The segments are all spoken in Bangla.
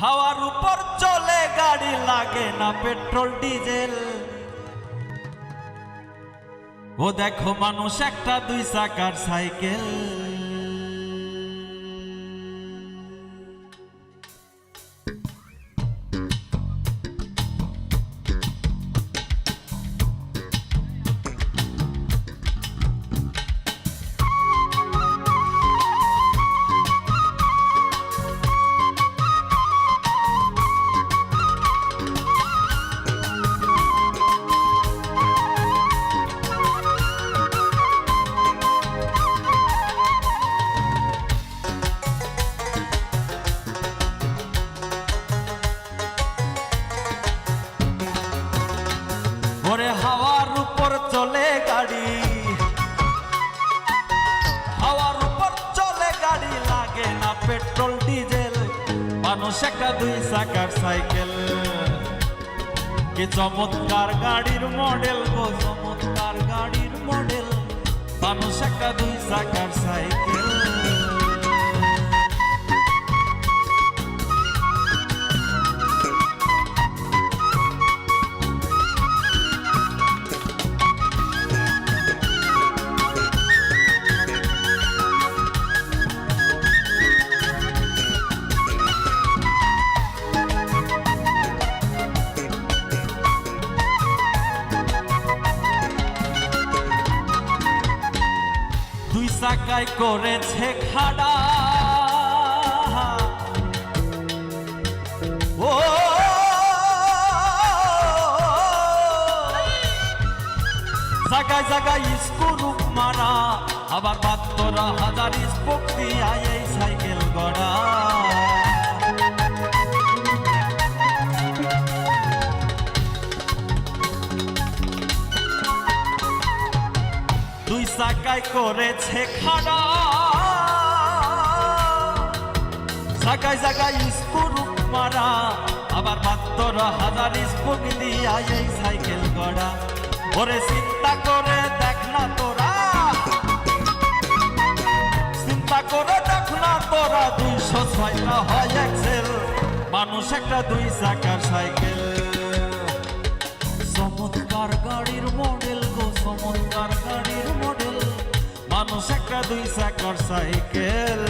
হাওয়ার উপর চলে গাড়ি, লাগে না পেট্রোল ডিজেল। ও দেখো মানুষ একটা 2 চাকার সাইকেল। ওরে হাওয়ার উপর চলে গাড়ি, হাওয়ার উপর চলে গাড়ি, লাগে না পেট্রোল ডিজেল। মানুষ একটা 2 চাকার সাইকেল। কি চমৎকার গাড়ির মডেল গো, চমৎকার গাড়ির মডেল। মানুষ একটা 2 চাকার সাইকেল। চাকায় করেছে খাড়া, ও জায়গায় জায়গায় স্ক্রু মারা, আবার 72,000 স্পোক দিয়া এই সাইকেল গড়া। চাকায় করেছে খাড়া, জায়গায় জায়গায় স্ক্রু মারা, আবার 72,000 স্পোক দিয়া এই সাইকেল গড়া। ওরে চিন্তা করে দেখ না তোরা, চিন্তা করে দেখ না তোরা, 206টা হয় এক্সেল। মানুষ একটা 2 চাকার সাইকেল। চমৎকার গাড়ির মডেল গো, চমৎকার গাড়ির মডেল। মানুষ একটা 2 চাকার সাইকেল।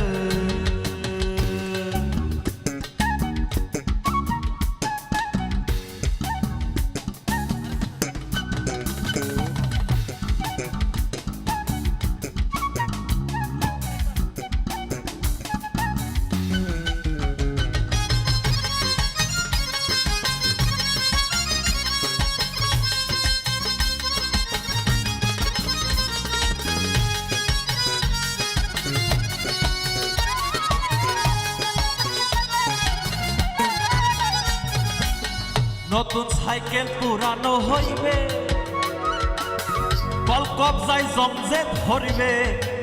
নতুন সাইকেল পুরানো হইবে, কল কবজায় জমজে ধরিবে,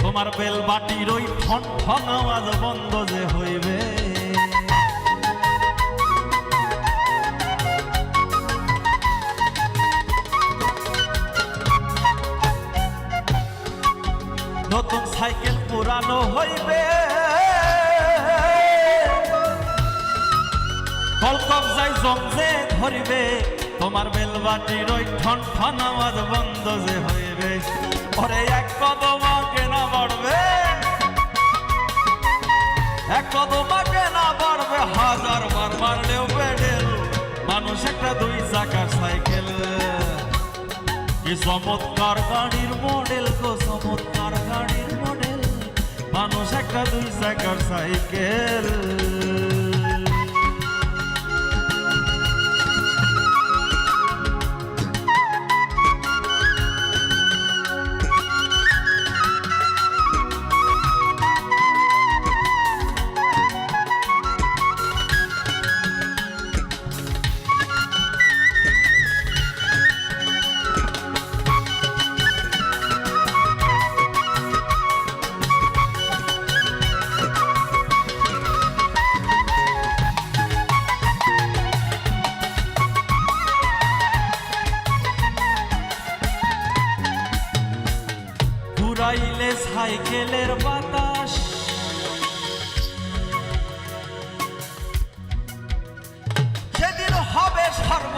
তোমার বেল বাটির ওই ঠন ঠন আওয়াজ বন্ধ যে হইবে। নতুন সাইকেল পুরানো হইবে, কল কবজায় জমজে ধরিবে, তোমার বেলবাটির ওই ঠন ঠন আওয়াজ বন্ধ যে হইবে। ওরে এক কদম আগে না বাড়বে, এক কদম আগে না বাড়বে, 1000 বার মারলেও পেডেল। মানুষ একটা 2 চাকার সাইকেল। কি চমৎকার গাড়ির মডেল গো, চমৎকার গাড়ির মডেল। মানুষ একটা 2 চাকার সাইকেল।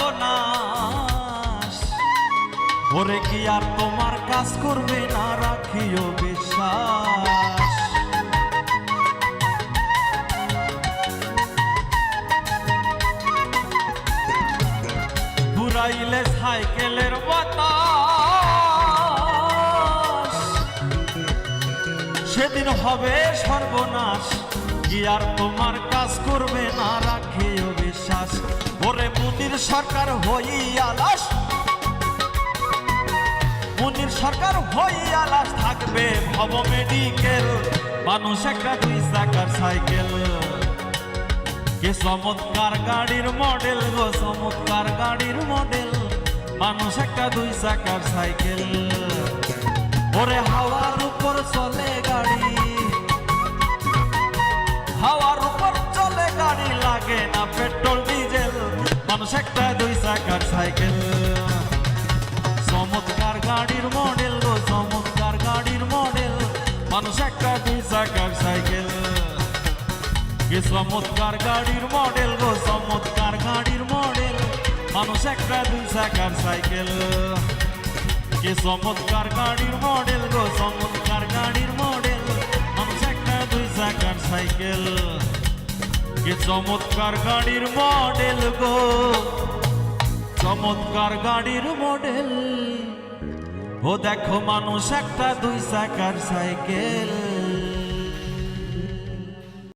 সর্বনাশ। ওরে কি আর তোমার কাজ করবে না, রাখিও বিশ্বাস। ঘুরাইলে সাইকেলের বাতাস, সেদিন হবে সর্বনাশ। কি আর তোমার কাজ করবে না, রাখিও বিশ্বাস। ওরে মুনির সরকার হইয়া লাশ, মুনির সরকার হইয়া লাশ, থাকবে ভব মেডিকেল। মানুষ একটা 2 চাকার সাইকেল। কি চমৎকার গাড়ির মডেল গো, চমৎকার গাড়ির মডেল। মানুষ একটা 2 চাকার সাইকেল। ওরে হাওয়ার উপর চলে গাড়ি, হাওয়ার উপর চলে গাড়ি, লাগে না পেট্রোল ডিজেল। মানুষ একটা 2 চাকার সাইকেল। চমৎকার গাড়ির মডেল গো, চমৎকার গাড়ির মডেল। মানুষ একটা 2 চাকার সাইকেল। কি চমৎকার গাড়ির মডেল গো, চমৎকার গাড়ির মডেল। মানুষ একটা 2 চাকার সাইকেল। কি চমৎকার গাড়ির মডেল গো, চমৎকার গাড়ির মডেল। মানুষ একটা 2 চাকার সাইকেল। কি চমৎকার গাড়ির মডেল গো, চমৎকার গাড়ির মডেল। ও দেখো মানুষ একটা 2 চাকার সাইকেল।